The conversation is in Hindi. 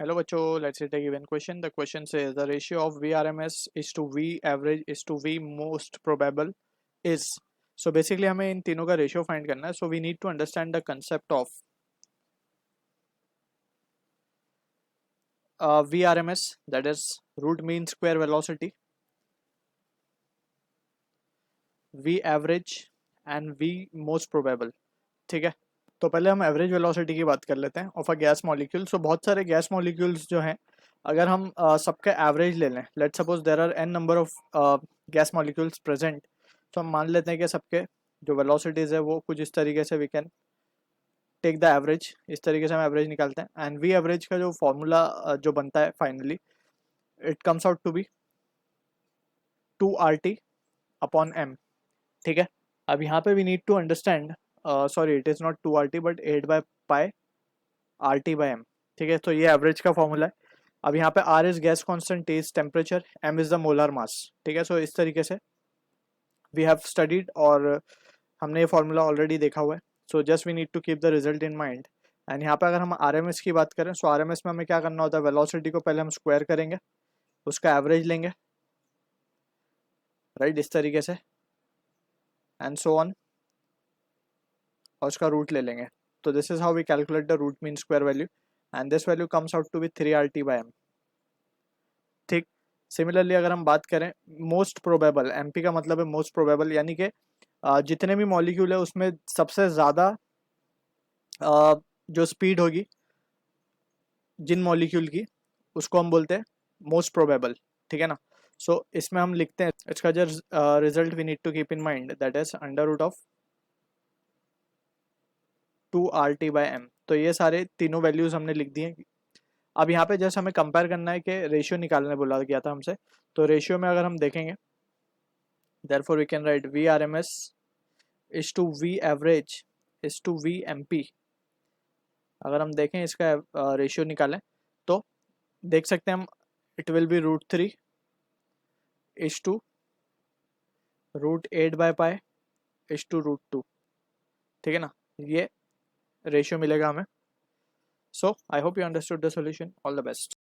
Hello बच्चों, let's take a given question. The question says the ratio of VRMS is to V average is to V most probable is. So basically हमें इन तीनों का रेशियो फाइंड करना है. So we need to understand the concept of VRMS, that is root mean square velocity, V average and V most probable. ठीक है, तो पहले हम एवरेज वेलोसिटी की बात कर लेते हैं ऑफ अ गैस मॉलिक्यूल. सो बहुत सारे गैस मॉलिक्यूल्स जो हैं, अगर हम सबका एवरेज ले लें, let suppose there are N number of gas molecules present, तो हम मान लेते हैं कि सबके जो वेलोसिटीज़ है वो कुछ इस तरीके से we can take the average. इस तरीके से हम एवरेज निकालते हैं एंड वी एवरेज का जो फॉर्मूला जो बनता है finally, it comes out to be 2RT upon M. ठीक है, अब यहाँ पे we need to understand, sorry it is not 2RT but 8/पाई RT बाई एम. ठीक है, तो ये एवरेज का फॉर्मूला है. अब यहाँ पे R is gas constant, T is temperature, M is the molar mass. ठीक है, सो इस तरीके से वी हैव स्टडीड और हमने ये फॉर्मूला ऑलरेडी देखा हुआ है. So just we need to keep the result in mind. And यहाँ पे अगर हम RMS की बात करें, सो RMS में हमें क्या करना होता है, वेलोसिटी को पहले हम स्क्वायर करेंगे, उसका एवरेज लेंगे, राइट, इस तरीके से एंड सो ऑन, और उसका रूट ले लेंगे. तो this is how we calculate the root mean square value and this value comes out to be 3RT by M. ठीक, सिमिलरली अगर हम बात करें मोस्ट प्रोबेबल, MP का मतलब है मोस्ट प्रोबेबल, यानी कि जितने भी मॉलिक्यूल है उसमें सबसे ज़्यादा जो स्पीड होगी जिन मॉलिक्यूल की, उसको हम बोलते हैं मोस्ट प्रोबेबल. ठीक है ना. सो इसमें हम लिखते हैं इसका जो result we need to keep in mind, that is under root of 2RT by M. तो ये सारे तीनों वैल्यूज हमने लिख दिए. अब यहाँ पे जैसे हमें कंपेयर करना है कि रेशियो निकालने बोला गया था हमसे, तो रेशियो में अगर हम देखेंगे, therefore we can write VRMS is to V average is to VMP. अगर हम देखें इसका रेशियो निकालें तो देख सकते हैं हम, it will be √3 is to √8/पाई इज टू √2. ठीक है ना, ये रेशियो मिलेगा हमें. So I hope you understood the solution. All the best.